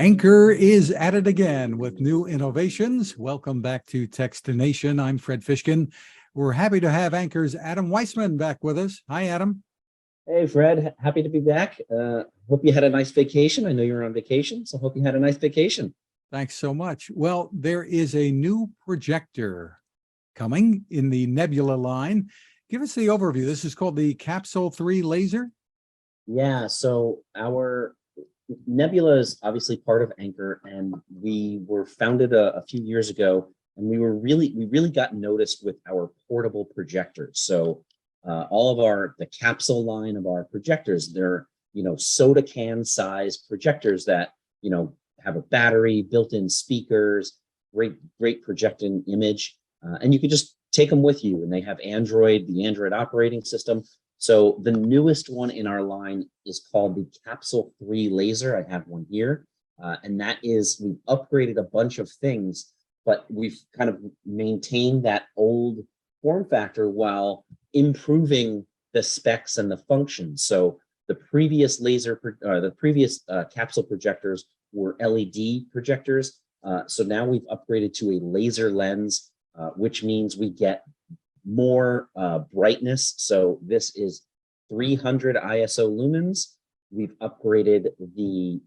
Anker is at it again with new innovations. Welcome back to Techstination. I'm Fred Fishkin. We're happy to have Anker's Adam Weissman back with us. Hi, Adam. Hey, Fred. Happy to be back. Hope you had a nice vacation. I know you were on vacation, so hope you had a nice vacation. Thanks so much. Well, there is a new projector coming in the Nebula line. Give us the overview. This is called the Capsule 3 laser. Yeah, so our Nebula is obviously part of Anker, and we were founded a few years ago, and we really got noticed with our portable projectors. So all of the capsule line of our projectors, they're soda can size projectors that have a battery, built-in speakers, great projecting image, and you can just take them with you. And they have the Android operating system. So the newest one in our line is called the Capsule 3 laser. I have one here, and that is, we've upgraded a bunch of things, but we've kind of maintained that old form factor while improving the specs and the functions. So the previous capsule projectors were LED projectors. So now we've upgraded to a laser lens, which means we get more brightness. So this is 300 ISO lumens. We've upgraded the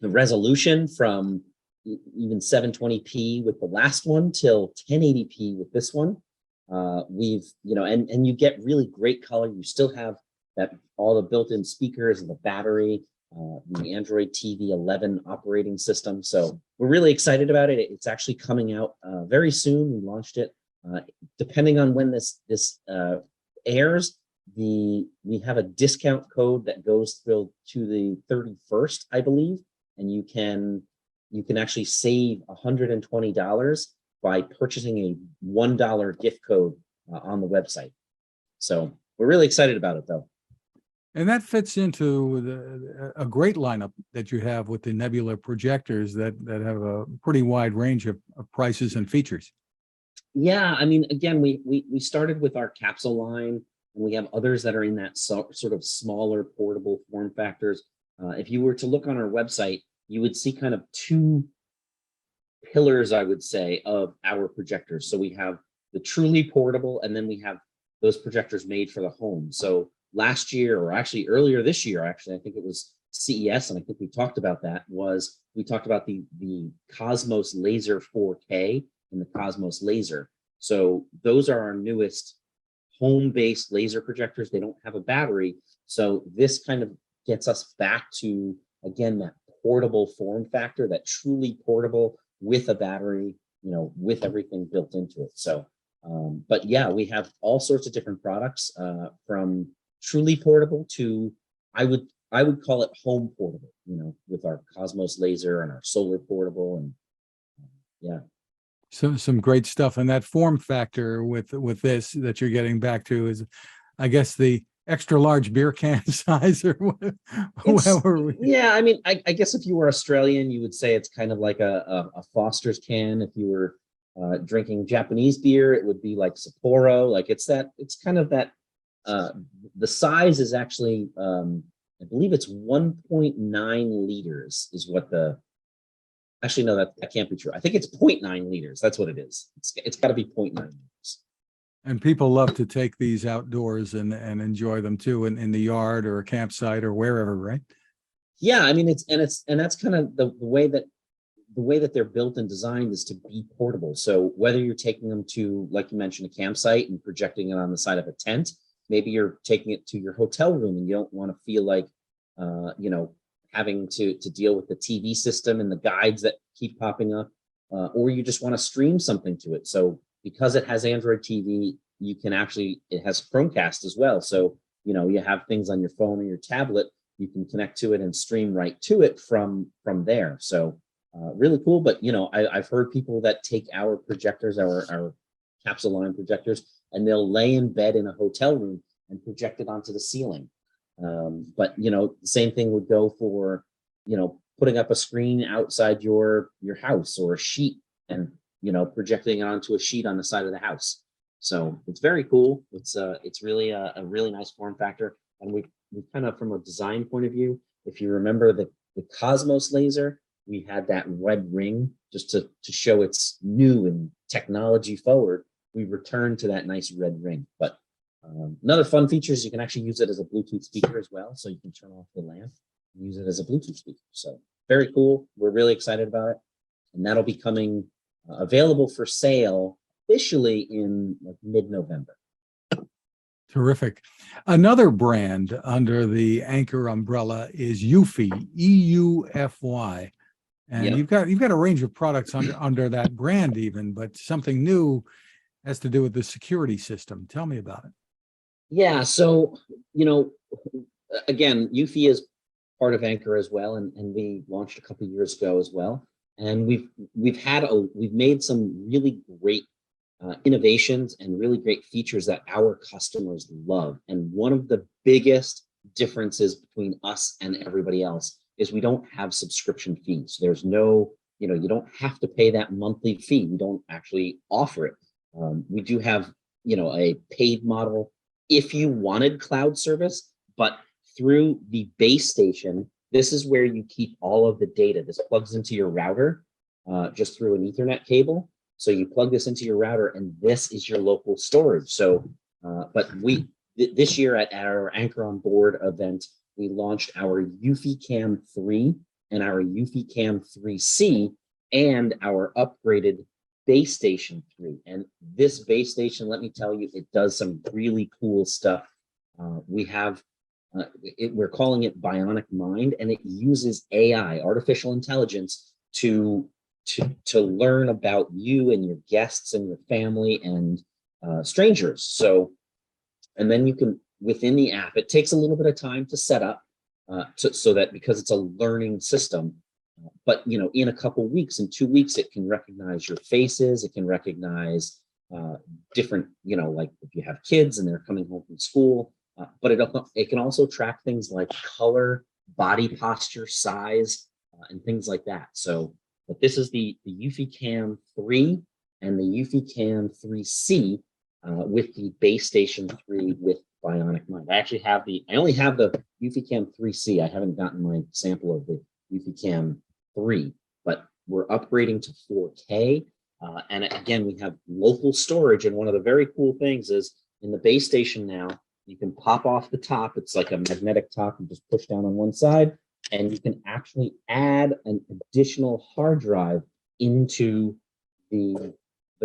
resolution from even 720p with the last one till 1080p with this one. And you get really great color. You still have all the built-in speakers and the battery, the Android TV 11 operating system. So we're really excited about it. It's actually coming out very soon. We launched it. Depending on when this airs, we have a discount code that goes through to the 31st, I believe, and you can actually save $120 by purchasing a $1 gift code on the website. So we're really excited about it, though. And that fits into a great lineup that you have with the Nebula projectors that have a pretty wide range of prices and features. Yeah, I mean, again, we started with our capsule line, and we have others that are in that sort of smaller portable form factors. If you were to look on our website, you would see kind of two pillars, I would say, of our projectors. So we have the truly portable, and then we have those projectors made for the home. So last year, or actually earlier this year, I think it was CES, and I think we talked about that, we talked about the Cosmos Laser 4K and the Cosmos Laser. So those are our newest home-based laser projectors. They don't have a battery. So this kind of gets us back to, again, that portable form factor, that truly portable with a battery, with everything built into it. So, but yeah, we have all sorts of different products, from truly portable to, I would call it home portable, with our Cosmos Laser and our solar portable, and yeah. Some great stuff. And that form factor with this that you're getting back to is, I guess, the extra large beer can size, or whatever. Yeah, I mean, I guess if you were Australian, you would say it's kind of like a Foster's can. If you were drinking Japanese beer, it would be like Sapporo. Like it's kind of that. The size is actually, I believe it's 1.9 liters is what actually, no, that can't be true. I think it's 0.9 liters. That's what it is. It's got to be 0.9 liters. And people love to take these outdoors and enjoy them too, in the yard or a campsite or wherever, right? Yeah, I mean, that's kind of the way that they're built and designed is to be portable. So whether you're taking them to, like you mentioned, a campsite and projecting it on the side of a tent, maybe you're taking it to your hotel room and you don't want to feel like, having to deal with the TV system and the guides that keep popping up, or you just want to stream something to it. So because it has Android TV, it has Chromecast as well. So, you have things on your phone or your tablet, you can connect to it and stream right to it from there. So really cool. But, I've heard people that take our projectors, our capsule line projectors, and they'll lay in bed in a hotel room and project it onto the ceiling. But the same thing would go for putting up a screen outside your house, or a sheet, and projecting it onto a sheet on the side of the house. So it's very cool. It's really a really nice form factor. And we kind of, from a design point of view, if you remember the Cosmos laser, we had that red ring just to show it's new and technology forward. We returned to that nice red ring. But another fun feature is you can actually use it as a Bluetooth speaker as well. So you can turn off the lamp and use it as a Bluetooth speaker. So very cool. We're really excited about it. And that'll be coming available for sale officially in like mid-November. Terrific. Another brand under the Anker umbrella is Eufy, EUFY. And Yep. you've got a range of products under that brand even, but something new has to do with the security system. Tell me about it. Yeah, so, you know, again, Eufy is part of Anker as well, and we launched a couple of years ago as well. And we've made some really great innovations and really great features that our customers love. And one of the biggest differences between us and everybody else is we don't have subscription fees. There's no, you don't have to pay that monthly fee. We don't actually offer it. We do have, a paid model if you wanted cloud service, but through the base station, this is where you keep all of the data. This plugs into your router just through an Ethernet cable. So you plug this into your router and this is your local storage. So, but this year at our Anchor on Board event, we launched our Eufy Cam 3 and our Eufy Cam 3C and our upgraded base station 3. And this base station, let me tell you, it does some really cool stuff. We have, we're calling it Bionic Mind, and it uses AI, artificial intelligence, to learn about you and your guests and your family and strangers. So, and then you can, within the app, it takes a little bit of time to set up so that, because it's a learning system, but in a couple weeks, in 2 weeks, it can recognize your faces. It can recognize different, like if you have kids and they're coming home from school, but it can also track things like color, body posture, size, and things like that. So, but this is the Eufy Cam 3 and the Eufy Cam 3C with the base station 3 with Bionic Mind. I only have the Eufy Cam 3C. I haven't gotten my sample of the Eufy Cam 3, but we're upgrading to 4K. And again, we have local storage. And one of the very cool things is in the base station now, you can pop off the top. It's like a magnetic top. You just push down on one side, and you can actually add an additional hard drive into the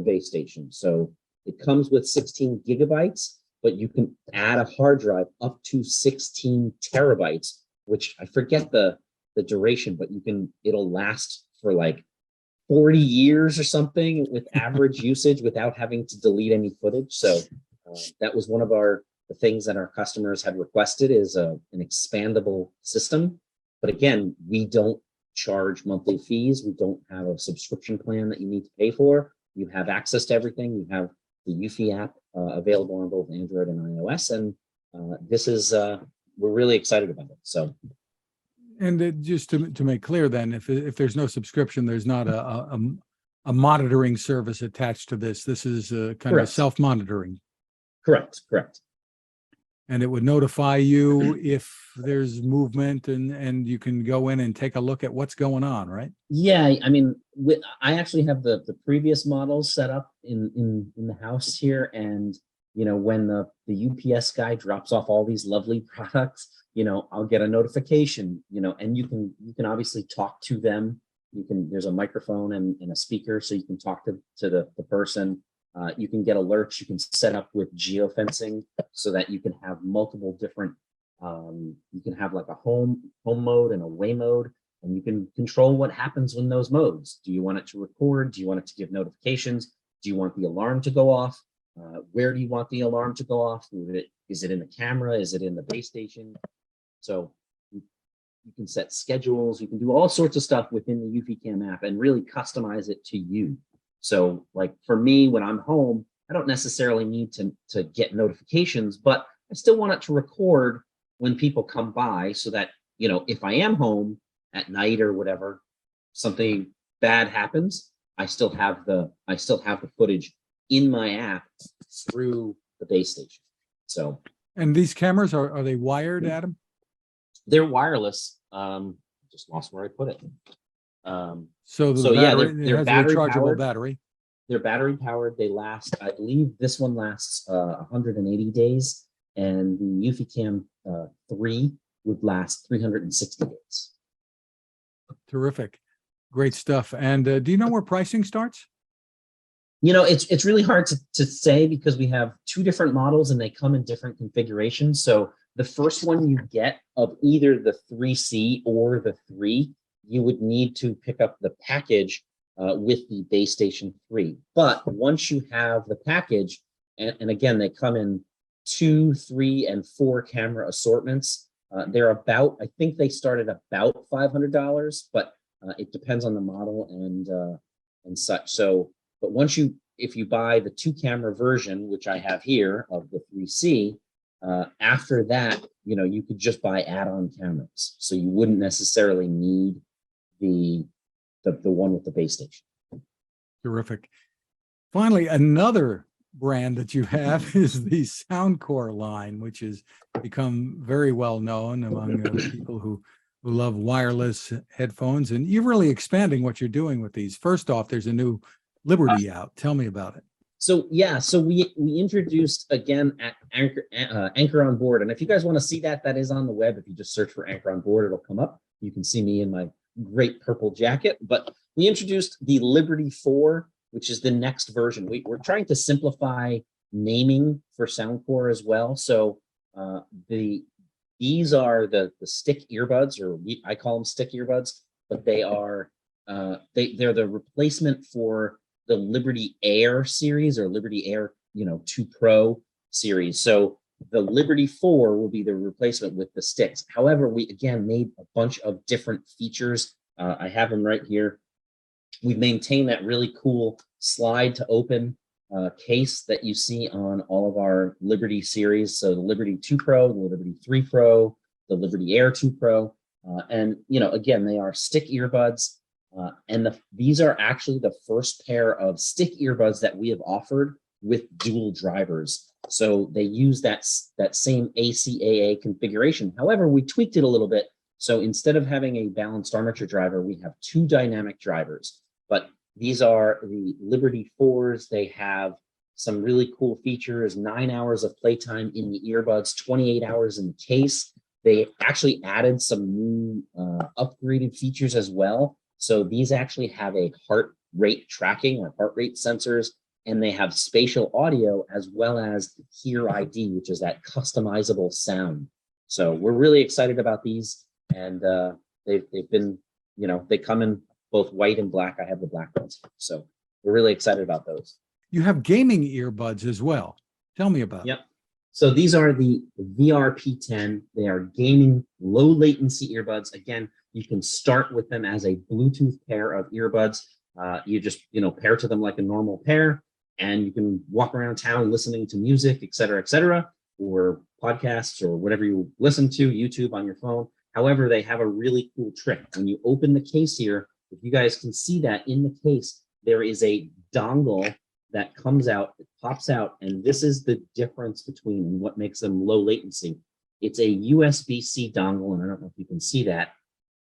base station. So it comes with 16 gigabytes, but you can add a hard drive up to 16 terabytes, which I forget the duration, but it'll last for like 40 years or something with average usage without having to delete any footage. So that was one of the things that our customers had requested, is an expandable system. But again, we don't charge monthly fees. We don't have a subscription plan that you need to pay for. You have access to everything. You have the Eufy app available on both Android and iOS. And this is, we're really excited about it. So. And just to make clear then, if there's no subscription, there's not a monitoring service attached to this. This is kind of self-monitoring. Correct. And it would notify you if there's movement, and you can go in and take a look at what's going on, right? Yeah, I mean, I actually have the previous models set up in the house here, and when the UPS guy drops off all these lovely products, I'll get a notification, and you can obviously talk to them. There's a microphone and a speaker, so you can talk to the person. You can get alerts. You can set up with geofencing so that you can have multiple different, you can have like a home mode and away mode, and you can control what happens in those modes. Do you want it to record? Do you want it to give notifications? Do you want the alarm to go off? Where do you want the alarm to go off? Is it in the camera? Is it in the base station? So you can set schedules. You can do all sorts of stuff within the Eufy Cam app and really customize it to you. So like for me, when I'm home, I don't necessarily need to get notifications, but I still want it to record when people come by, so that, if I am home at night or whatever, something bad happens, I still have the footage in my app through the base station. So. And these cameras, are they wired, Adam? They're wireless. just lost where I put it. So the So, yeah, battery, it they're has a battery rechargeable powered. battery. They're battery powered. They last, I believe this one lasts 180 days, and the Eufy Cam 3 would last 360 days. Terrific. Great stuff. And do you know where pricing starts? You know, it's really hard to say because we have two different models and they come in different configurations. So the first one you get of either the 3C or the 3, you would need to pick up the package with the base station 3. But once you have the package, and again, they come in 2, 3, and 4 camera assortments. They're about, I think they start at about $500, but it depends on the model and such. So, but once if you buy the 2 camera version, which I have here of the 3C, after that, you know, you could just buy add-on cameras. So you wouldn't necessarily need the one with the base station. Terrific. Finally, another brand that you have is the Soundcore line, which has become very well known among people who love wireless headphones. And you're really expanding what you're doing with these. First off, there's a new Liberty out. Tell me about it. So yeah, so we introduced again at Anker on board, and if you guys want to see that, that is on the web. If you just search for Anker on board, it'll come up. You can see me in my great purple jacket. But we introduced the Liberty 4, which is the next version. We're trying to simplify naming for Soundcore as well. So these are the stick earbuds, or I call them stick earbuds, but they are they're the replacement for the Liberty Air series or Liberty Air, 2 Pro series. So the Liberty 4 will be the replacement with the sticks. However, we again made a bunch of different features. I have them right here. We maintain that really cool slide to open case that you see on all of our Liberty series. So the Liberty 2 Pro, the Liberty 3 Pro, the Liberty Air 2 Pro. And, again, they are stick earbuds. And these are actually the first pair of stick earbuds that we have offered with dual drivers. So they use that same ACAA configuration. However, we tweaked it a little bit. So instead of having a balanced armature driver, we have 2 dynamic drivers. But these are the Liberty 4s. They have some really cool features, 9 hours of playtime in the earbuds, 28 hours in the case. They actually added some new upgraded features as well. So these actually have a heart rate tracking or heart rate sensors, and they have spatial audio as well as Hear ID, which is that customizable sound. So we're really excited about these, and they've been, they come in both white and black. I have the black ones, so we're really excited about those. You have gaming earbuds as well. Tell me about it. Yep. So these are the VRP10. They are gaming low latency earbuds. Again, you can start with them as a Bluetooth pair of earbuds. You just, pair to them like a normal pair, and you can walk around town listening to music, et cetera, or podcasts or whatever you listen to, YouTube on your phone. However, they have a really cool trick. When you open the case here, if you guys can see that in the case, there is a dongle that comes out, it pops out, and this is the difference between what makes them low latency. It's a USB-C dongle, and I don't know if you can see that.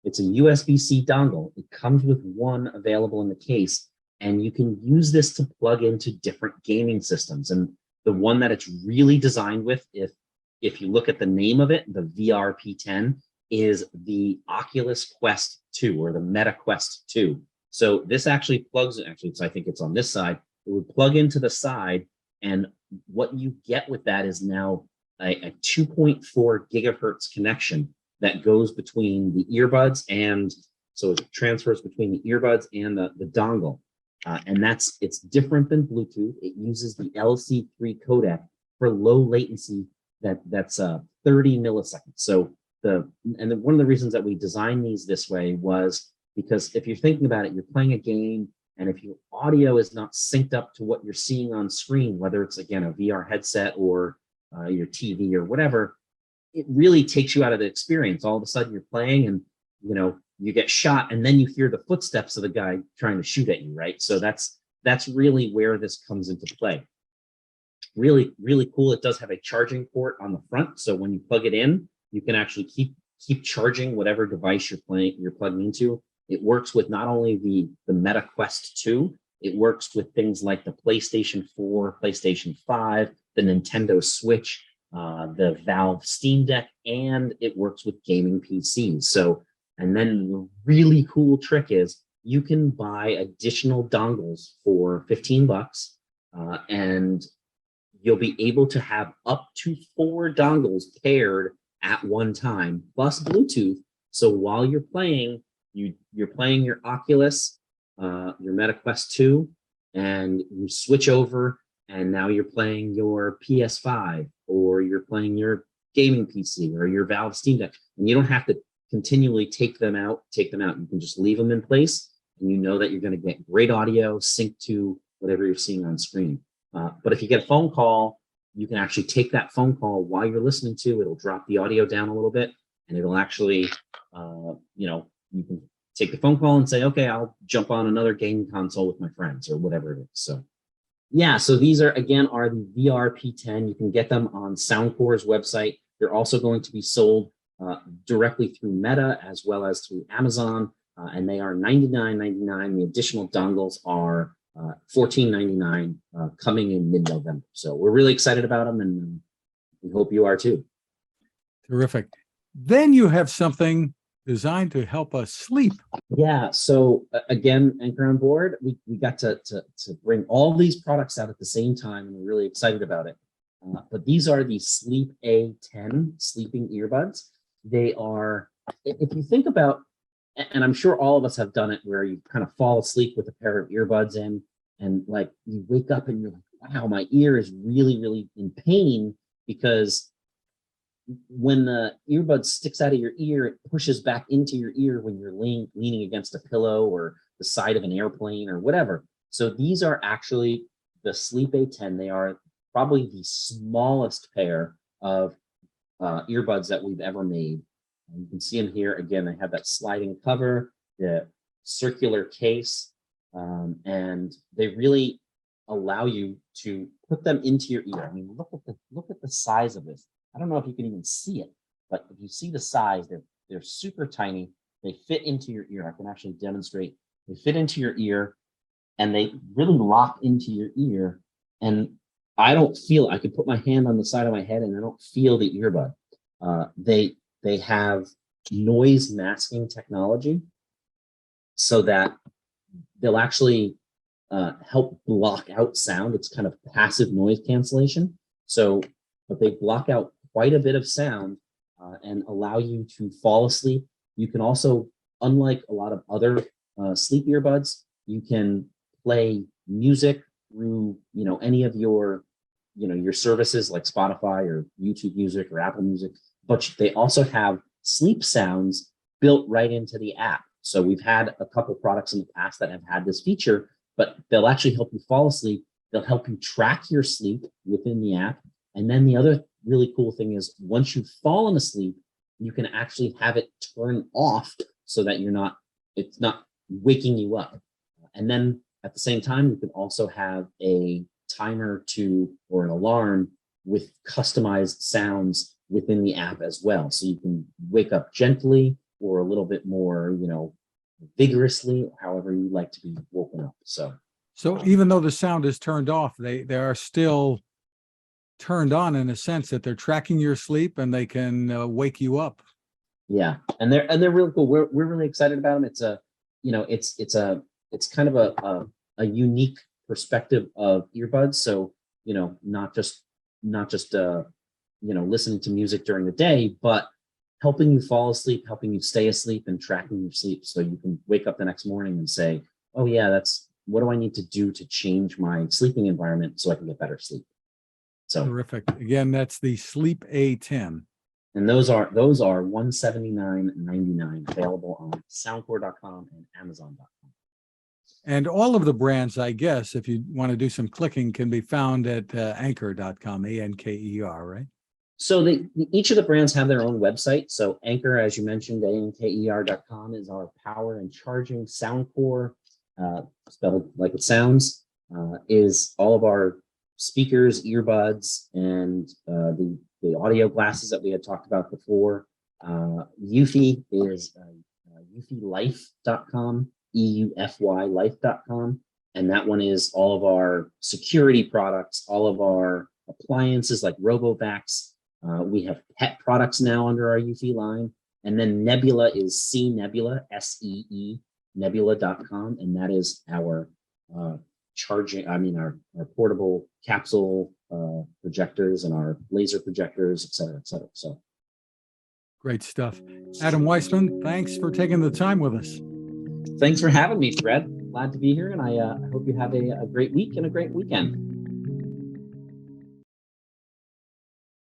It's a USB-C dongle. It comes with one available in the case, and you can use this to plug into different gaming systems. And the one that it's really designed with, if you look at the name of it, the VRP10, is the Oculus Quest 2 or the Meta Quest 2. So this actually plugs, I think it's on this side. It would plug into the side, and what you get with that is now a 2.4 gigahertz connection that goes between the earbuds, and so it transfers between the earbuds and the dongle. And it's different than Bluetooth. It uses the LC3 codec for low latency that's 30 milliseconds. So one of the reasons that we designed these this way was because if you're thinking about it, you're playing a game, and if your audio is not synced up to what you're seeing on screen, whether it's, again, a VR headset or your TV or whatever, it really takes you out of the experience. All of a sudden you're playing and, you get shot, and then you hear the footsteps of the guy trying to shoot at you, right? So that's really where this comes into play. Really, really cool. It does have a charging port on the front. So when you plug it in, you can actually keep keep charging whatever device you're plugging into. It works with not only the Meta Quest 2, it works with things like the PlayStation 4, PlayStation 5, the Nintendo Switch, the Valve Steam Deck, and it works with gaming PCs. So, and then the really cool trick is you can buy additional dongles for 15 bucks, and you'll be able to have up to 4 dongles paired at one time, plus Bluetooth. So while you're playing, you're playing your Oculus, your Meta Quest 2, and you switch over, and now you're playing your PS5, or you're playing your gaming PC, or your Valve Steam Deck, and you don't have to continually take them out. You can just leave them in place, and you know that you're going to get great audio synced to whatever you're seeing on screen. But if you get a phone call, you can actually take that phone call while you're listening to. It'll drop the audio down a little bit, and it'll actually, you can take the phone call and say, okay, I'll jump on another gaming console with my friends, or whatever it is. So yeah, so these are the VRP10. You can get them on Soundcore's website. They're also going to be sold directly through Meta as well as through Amazon, and they are $99.99. The additional dongles are $14.99, coming in mid-November. So we're really excited about them, and we hope you are too. Terrific. Then you have something designed to help us sleep. Yeah. So again, Anker on board, we got to bring all these products out at the same time, and we're really excited about it. But these are the Sleep A10 sleeping earbuds. They are, if you think about, and I'm sure all of us have done it, where you kind of fall asleep with a pair of earbuds in, and like you wake up and you're like, wow, my ear is really, really in pain, because when the earbud sticks out of your ear, it pushes back into your ear when you're leaning against a pillow or the side of an airplane or whatever. So these are actually the Sleep A10. They are probably the smallest pair of earbuds that we've ever made. And you can see them here. Again, they have that sliding cover, the circular case, and they really allow you to put them into your ear. I mean, look at the size of this. I don't know if you can even see it, but if you see the size, they're super tiny. They fit into your ear. I can actually demonstrate. They fit into your ear, and they really lock into your ear. And I don't feel, I could put my hand on the side of my head and I don't feel the earbud. They have noise masking technology, so that they'll actually help block out sound. It's kind of passive noise cancellation. So, but they block out quite a bit of sound and allow you to fall asleep. You can also, unlike a lot of other sleep earbuds, you can play music through, any of your, your services like Spotify or YouTube Music or Apple Music, but they also have sleep sounds built right into the app. So we've had a couple products in the past that have had this feature, but they'll actually help you fall asleep. They'll help you track your sleep within the app. And then the other really cool thing is, once you've fallen asleep, you can actually have it turn off so that it's not waking you up. And then at the same time, you can also have a timer or an alarm with customized sounds within the app as well. So you can wake up gently or a little bit more, vigorously, however you like to be woken up. So even though the sound is turned off, they are still turned on, in a sense that they're tracking your sleep and they can wake you up. Yeah, and they're really cool. We're really excited about them. It's it's kind of a unique perspective of earbuds. So not just listening to music during the day, but helping you fall asleep, helping you stay asleep, and tracking your sleep, so you can wake up the next morning and say, oh yeah, what do I need to do to change my sleeping environment so I can get better sleep? So terrific. Again, that's the Sleep A10. And those are $179.99, available on soundcore.com and amazon.com. And all of the brands, I guess, if you want to do some clicking, can be found at anker.com, ANKER, right? So each of the brands have their own website. So Anker, as you mentioned, anker.com, is our power and charging. Soundcore, spelled like it sounds, is all of our speakers, earbuds, and the audio glasses that we had talked about before. Eufy is eufylife.com, EUFY life.com. And that one is all of our security products, all of our appliances like RoboVacs. We have pet products now under our Eufy line. And then Nebula is Nebula, SEE, nebula.com. And that is our our portable capsule projectors and our laser projectors, et cetera, et cetera. So Great stuff. Adam Weissman, thanks for taking the time with us. thanks for having me, Fred. Glad to be here. And I hope you have a great week and a great weekend.